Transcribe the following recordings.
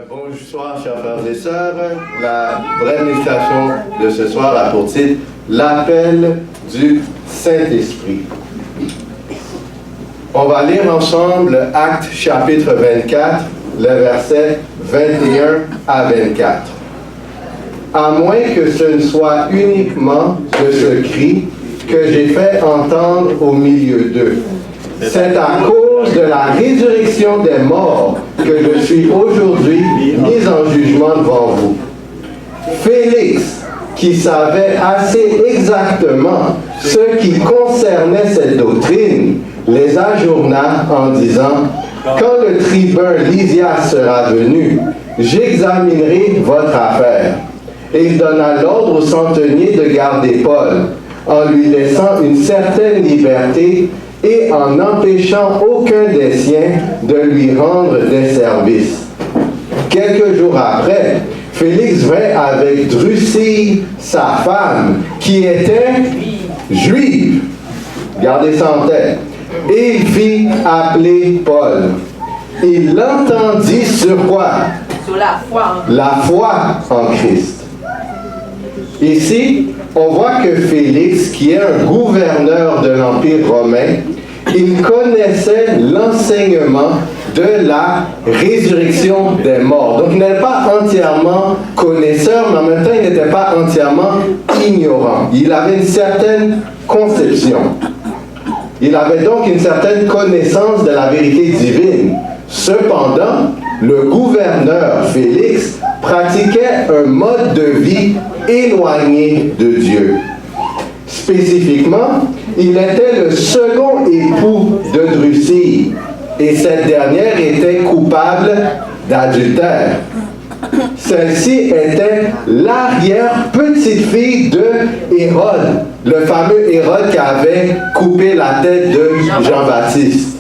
Bonsoir, chers frères et sœurs. La brève méditation de ce soir a pour titre l'appel du Saint-Esprit. On va lire ensemble Actes chapitre 24, le verset 21 à 24. À moins que ce ne soit uniquement de ce cri que j'ai fait entendre au milieu d'eux. C'est à cause de la résurrection des morts que je suis aujourd'hui mis en jugement devant vous. Félix, qui savait assez exactement ce qui concernait cette doctrine, les ajourna en disant « Quand le tribun Lysias sera venu, j'examinerai votre affaire. » Et il donna l'ordre au centenier de garder Paul, en lui laissant une certaine liberté et en n'empêchant aucun des siens de lui rendre des services. Quelques jours après, Félix vint avec Drusille, sa femme, qui était juive. Gardez ça en tête. Et il fit appeler Paul. Il l'entendit sur quoi? Sur la foi. La foi en Christ. Ici, on voit que Félix, qui est un gouverneur de l'Empire romain, il connaissait l'enseignement de la résurrection des morts. Donc, il n'était pas entièrement connaisseur, mais en même temps, il n'était pas entièrement ignorant. Il avait une certaine conception. Il avait donc une certaine connaissance de la vérité divine. Cependant, le gouverneur Félix pratiquait un mode de vie éloigné de Dieu. Spécifiquement, il était le second époux de Drusille et cette dernière était coupable d'adultère. Celle-ci était l'arrière-petite-fille de Hérode, le fameux Hérode qui avait coupé la tête de Jean-Baptiste.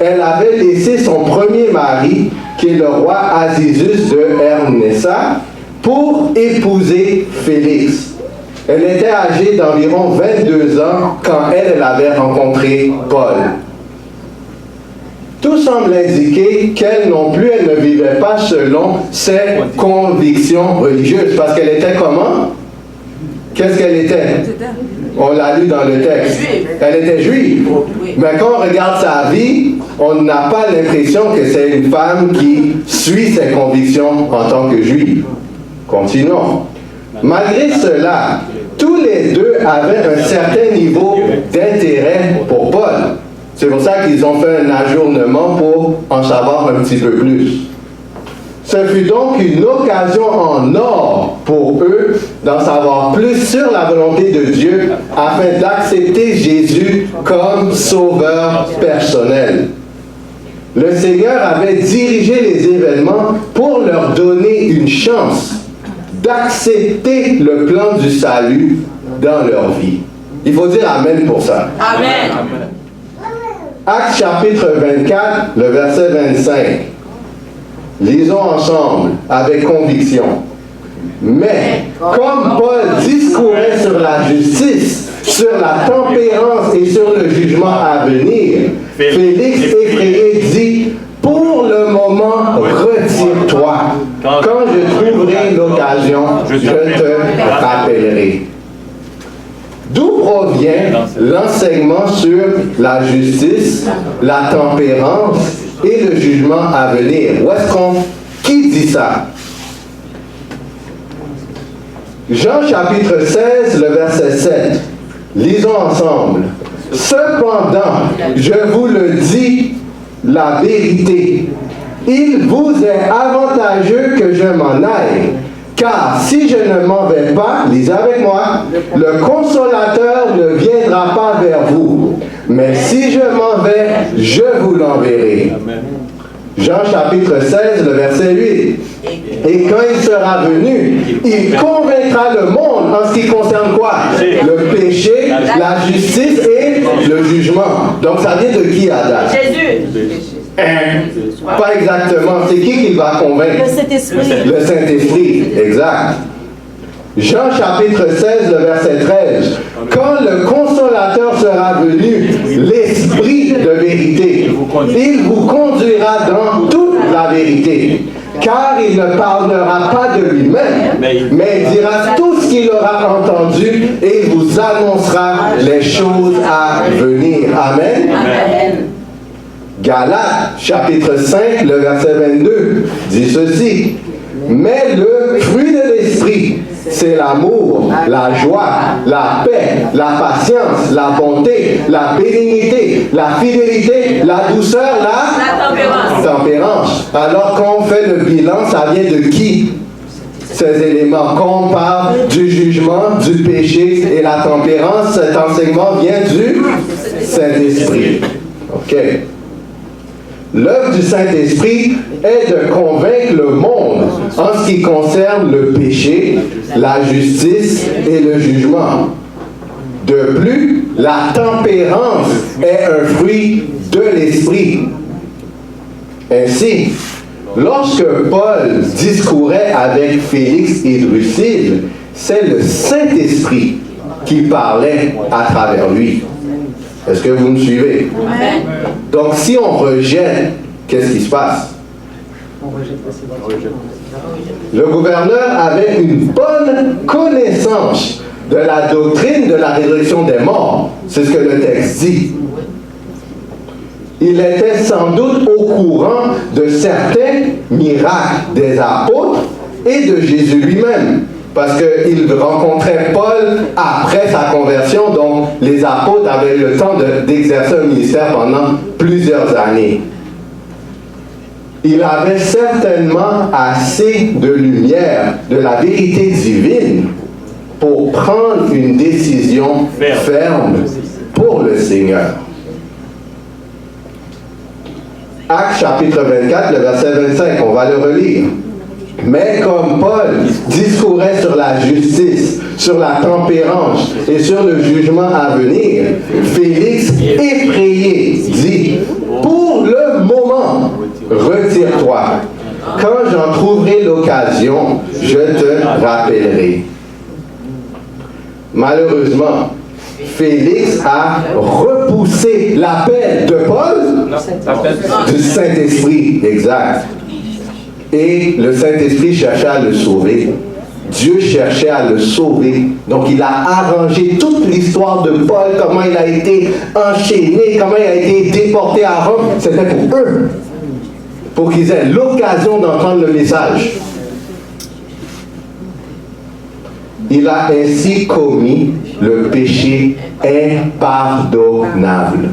Elle avait laissé son premier mari, qui est le roi Azizus de Hermnessa, pour épouser Félix. Elle était âgée d'environ 22 ans quand elle avait rencontré Paul. Tout semble indiquer qu'elle non plus, elle ne vivait pas selon ses convictions religieuses. Parce qu'elle était comment? Qu'est-ce qu'elle était? On l'a lu dans le texte. Elle était juive. Mais quand on regarde sa vie, on n'a pas l'impression que c'est une femme qui suit ses convictions en tant que juive. Continuons. Malgré cela, tous les deux avaient un certain niveau d'intérêt pour Paul. C'est pour ça qu'ils ont fait un ajournement pour en savoir un petit peu plus. Ce fut donc une occasion en or pour eux d'en savoir plus sur la volonté de Dieu afin d'accepter Jésus comme sauveur personnel. Le Seigneur avait dirigé les événements pour leur donner une chance d'accepter le plan du salut dans leur vie. Il faut dire Amen pour ça. Amen. Actes chapitre 24, le verset 25. Lisons ensemble avec conviction. Mais comme Paul discourait sur la justice, sur la tempérance et sur le jugement à venir, Félix effrayé dit: pour le moment, retire-toi. Quand je trouverai l'occasion, je te rappellerai. D'où provient l'enseignement sur la justice, la tempérance et le jugement à venir? Qui dit ça? Jean chapitre 16, le verset 7. Lisons ensemble. Cependant, je vous le dis, la vérité, il vous est avantageux que je m'en aille. Car si je ne m'en vais pas, lisez avec moi, le consolateur ne viendra pas vers vous. Mais si je m'en vais, je vous l'enverrai. Jean chapitre 16, le verset 8. Et quand il sera venu, il convaincra le monde en ce qui concerne quoi? Le péché, la justice et le jugement. Donc ça vient de qui à date? Jésus. Pas exactement. C'est qui va convaincre? Le Saint-Esprit. Le Saint-Esprit, exact. Jean chapitre 16, le verset 13. Quand le consolateur sera venu, l'Esprit de vérité, il vous conduira dans toute la vérité. Car il ne parlera pas de lui-même, mais il dira tout ce qu'il aura entendu et vous annoncera les choses à venir. Amen. Amen. Galates, chapitre 5, le verset 22, dit ceci. Mais le fruit de l'esprit, c'est l'amour, la joie, la paix, la patience, la bonté, la bénignité, la fidélité, la douceur, la tempérance. Alors quand on fait le bilan, ça vient de qui? Ces éléments. Quand on parle du jugement, du péché et la tempérance, cet enseignement vient du Saint-Esprit. OK. L'œuvre du Saint-Esprit est de convaincre le monde en ce qui concerne le péché, la justice et le jugement. De plus, la tempérance est un fruit de l'Esprit. Ainsi, lorsque Paul discourait avec Félix et Drusille, c'est le Saint-Esprit qui parlait à travers lui. Est-ce que vous me suivez? Amen. Donc, si on rejette, qu'est-ce qui se passe? Le gouverneur avait une bonne connaissance de la doctrine de la résurrection des morts. C'est ce que le texte dit. Il était sans doute au courant de certains miracles des apôtres et de Jésus lui-même. Parce qu'il rencontrait Paul après sa conversion, donc les apôtres avaient le temps d'exercer un ministère pendant plusieurs années. Il avait certainement assez de lumière, de la vérité divine, pour prendre une décision ferme pour le Seigneur. Actes chapitre 24, le verset 25, on va le relire. Mais comme Paul discourait sur la justice, sur la tempérance et sur le jugement à venir, Félix, effrayé, dit, « Pour le moment, retire-toi. Quand j'en trouverai l'occasion, je te rappellerai. » Malheureusement, Félix a repoussé l'appel de Paul, du Saint-Esprit, exact. Et le Saint-Esprit cherchait à le sauver. Dieu cherchait à le sauver. Donc il a arrangé toute l'histoire de Paul, comment il a été enchaîné, comment il a été déporté à Rome. C'était pour eux, pour qu'ils aient l'occasion d'entendre le message. Il a ainsi commis le péché impardonnable.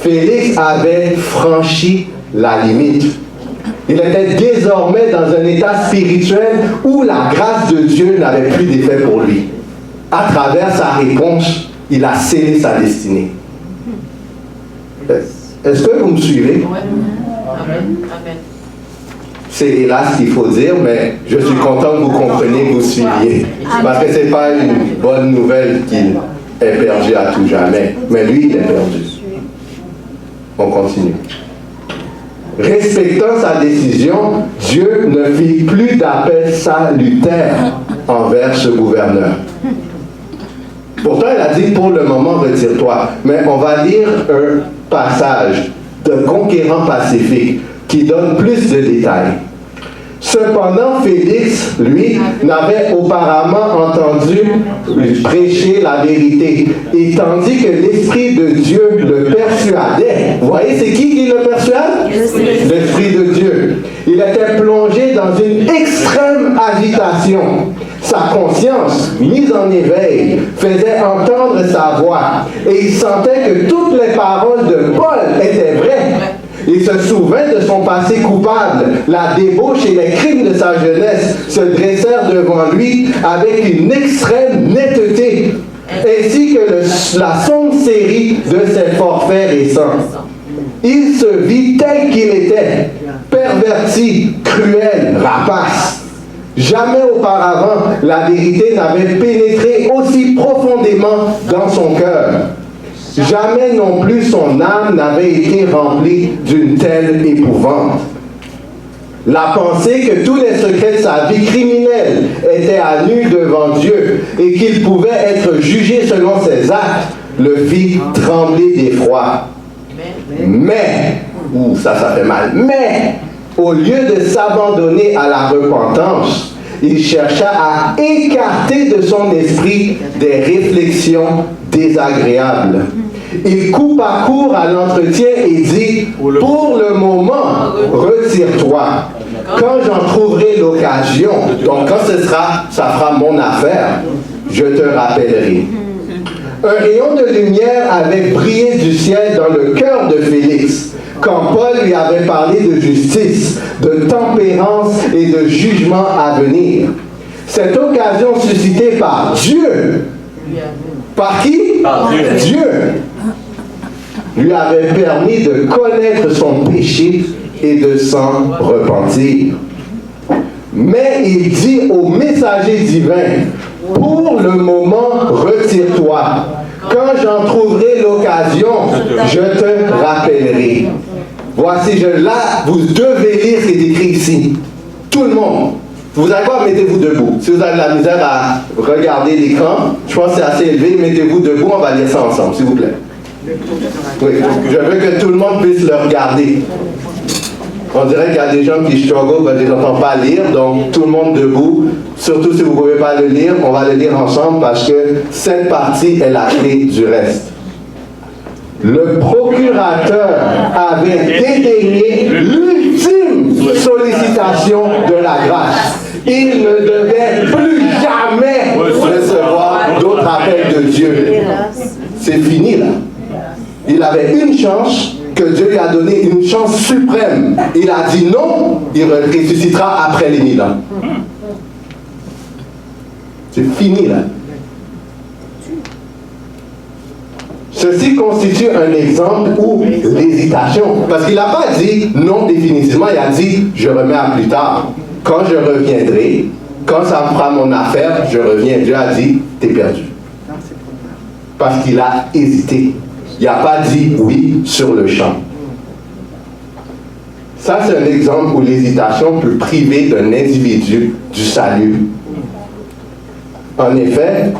Félix avait franchi la limite. Il était désormais dans un état spirituel où la grâce de Dieu n'avait plus d'effet pour lui. À travers sa réponse, il a scellé sa destinée. Est-ce que vous me suivez? Amen. Amen. C'est hélas ce qu'il faut dire, mais je suis content que vous compreniez, que vous suiviez. Parce que ce n'est pas une bonne nouvelle qu'il est perdu à tout jamais. Mais lui, il est perdu. On continue. Respectant sa décision, Dieu ne fit plus d'appel salutaire envers ce gouverneur. Pourtant, il a dit, pour le moment, retire-toi. Mais on va lire un passage de Conquérant pacifique qui donne plus de détails. Cependant, Félix, lui, n'avait auparavant entendu prêcher la vérité. Et tandis que l'Esprit de Dieu le persuadait, vous voyez, c'est qui le persuade? L'Esprit de Dieu. Il était plongé dans une extrême agitation. Sa conscience, mise en éveil, faisait entendre sa voix. Et il sentait que toutes les paroles de Paul étaient vraies. Il se souvint de son passé coupable. La débauche et les crimes de sa jeunesse se dressèrent devant lui avec une extrême netteté, ainsi que la sombre série de ses forfaits récents. Il se vit tel qu'il était, perverti, cruel, rapace. Jamais auparavant, la vérité n'avait pénétré aussi profondément dans son cœur. Jamais non plus son âme n'avait été remplie d'une telle épouvante. La pensée que tous les secrets de sa vie criminelle étaient à nu devant Dieu et qu'il pouvait être jugé selon ses actes le fit trembler d'effroi. Mais, ça fait mal, mais Au lieu de s'abandonner à la repentance, il chercha à écarter de son esprit des réflexions désagréables. Il coupa court à l'entretien et dit, pour le moment, retire-toi. Quand j'en trouverai l'occasion, donc quand ça fera mon affaire, je te rappellerai. Un rayon de lumière avait brillé du ciel dans le cœur de Félix, quand Paul lui avait parlé de justice, de tempérance et de jugement à venir. Cette occasion suscitée par Dieu, par qui? Par Dieu. Dieu lui avait permis de connaître son péché et de s'en repentir. Mais il dit au messager divin, pour le moment, retire-toi. Quand j'en trouverai l'occasion, je te rappellerai. Voici, là, vous devez lire ce qui est écrit ici. Tout le monde. Vous allez voir, mettez-vous debout. Si vous avez de la misère à regarder l'écran, je pense que c'est assez élevé, mettez-vous debout, on va lire ça ensemble, s'il vous plaît. Oui, je veux que tout le monde puisse le regarder. On dirait qu'il y a des gens qui struggle, parce qu'ils n'entendent pas lire, donc tout le monde debout. Surtout si vous ne pouvez pas le lire, on va le lire ensemble parce que cette partie est la clé du reste. Le procurateur avait dédaigné l'ultime sollicitation de la grâce. Il ne devait plus jamais recevoir d'autres appels de Dieu. C'est fini là. Il avait une chance que Dieu lui a donné, une chance suprême. Il a dit non, il ressuscitera après les 1000 ans. C'est fini là. Ceci constitue un exemple où l'hésitation, parce qu'il n'a pas dit non définitivement, il a dit je remets à plus tard. Quand je reviendrai, quand ça me fera mon affaire, je reviens. Dieu a dit t'es perdu. Parce qu'il a hésité. Il n'a pas dit oui sur le champ. Ça, c'est un exemple où l'hésitation peut priver d'un individu du salut. En effet,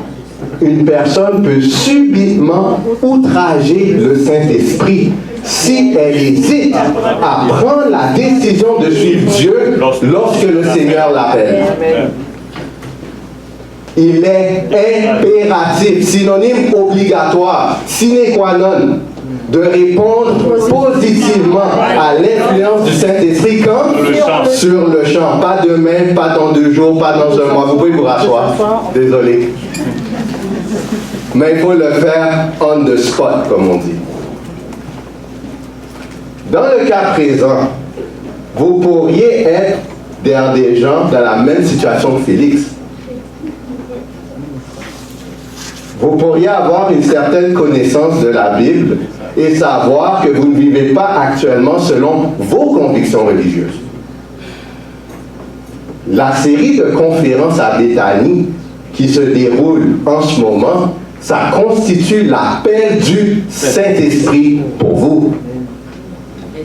une personne peut subitement outrager le Saint-Esprit si elle hésite à prendre la décision de suivre Dieu lorsque le Seigneur l'appelle. Il est impératif, synonyme obligatoire, sine qua non, de répondre positivement à l'influence du Saint-Esprit quand? Sur le champ. Pas demain, pas dans 2 jours, pas dans un mois. Vous pouvez vous rasseoir. Désolé. Mais il faut le faire on the spot, comme on dit. Dans le cas présent, vous pourriez être derrière des gens dans la même situation que Félix. Vous pourriez avoir une certaine connaissance de la Bible et savoir que vous ne vivez pas actuellement selon vos convictions religieuses. La série de conférences à Béthanie qui se déroule en ce moment, ça constitue l'appel du Saint-Esprit pour vous.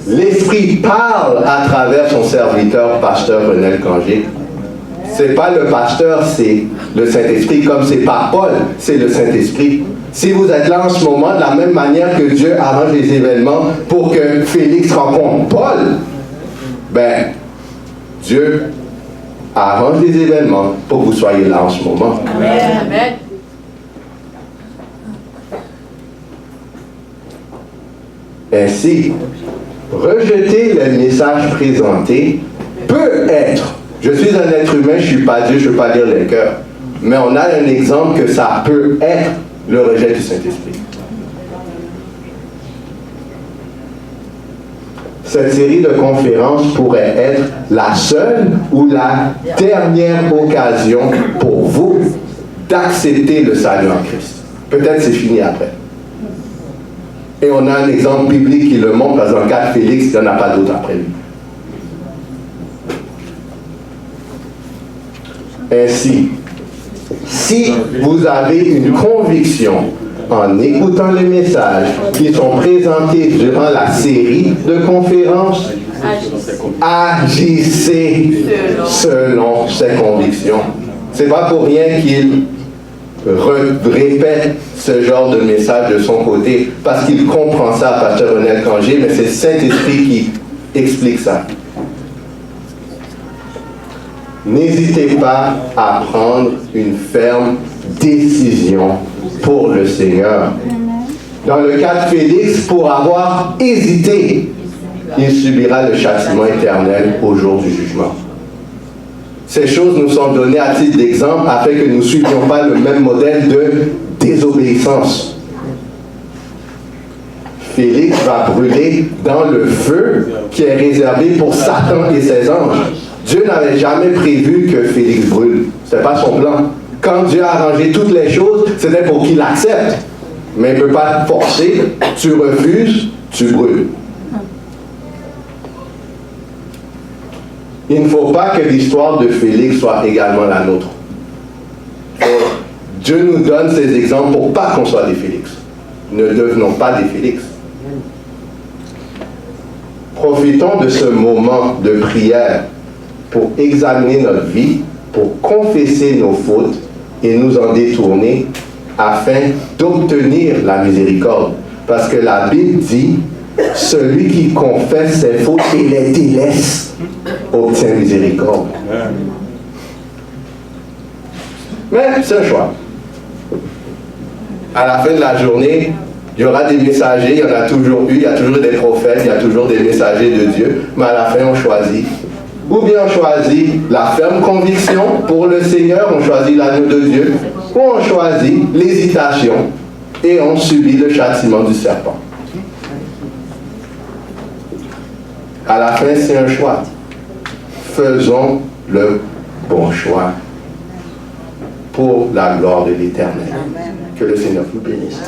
L'Esprit parle à travers son serviteur, pasteur Renel Cangé. C'est pas le pasteur, c'est le Saint-Esprit, comme c'est pas Paul, c'est le Saint-Esprit. Si vous êtes là en ce moment, de la même manière que Dieu arrange les événements pour que Félix rencontre Paul, ben, Dieu arrange les événements pour que vous soyez là en ce moment. Amen. Ainsi, rejeter le message présenté peut être, je suis un être humain, je ne suis pas Dieu, je ne peux pas lire les cœurs, mais on a un exemple que ça peut être le rejet du Saint-Esprit. Cette série de conférences pourrait être la seule ou la dernière occasion pour vous d'accepter le salut en Christ. Peut-être c'est fini après. Et on a un exemple biblique qui le montre, parce que dans le cas de Félix, il n'y en a pas d'autre après lui. Ainsi, si vous avez une conviction en écoutant les messages qui sont présentés durant la série de conférences, agissez selon ces convictions. C'est pas pour rien qu'il répète ce genre de message de son côté, parce qu'il comprend ça, pasteur Renel Cangé, mais c'est le Saint-Esprit qui explique ça. n'hésitez pas à prendre une ferme décision pour le Seigneur. Dans le cas de Félix, pour avoir hésité, il subira le châtiment éternel au jour du jugement. Ces choses nous sont données à titre d'exemple afin que nous ne suivions pas le même modèle de désobéissance. Félix va brûler dans le feu qui est réservé pour Satan et ses anges. Dieu n'avait jamais prévu que Félix brûle. Ce n'était pas son plan. Quand Dieu a arrangé toutes les choses, c'était pour qu'il accepte. Mais il ne peut pas te forcer. Tu refuses, tu brûles. Il ne faut pas que l'histoire de Félix soit également la nôtre. Dieu nous donne ces exemples pour pas qu'on soit des Félix. Ne devenons pas des Félix. Profitons de ce moment de prière pour examiner notre vie, pour confesser nos fautes et nous en détourner afin d'obtenir la miséricorde. Parce que la Bible dit, celui qui confesse ses fautes et les délaisse obtient miséricorde. Mais c'est un choix. À la fin de la journée, il y aura des messagers, il y en a toujours eu, il y a toujours des prophètes, il y a toujours des messagers de Dieu, mais à la fin on choisit. Ou bien on choisit la ferme conviction pour le Seigneur, on choisit l'agneau de Dieu, ou on choisit l'hésitation et on subit le châtiment du serpent. À la fin, c'est un choix. Faisons le bon choix pour la gloire de l'Éternel. Que le Seigneur vous bénisse.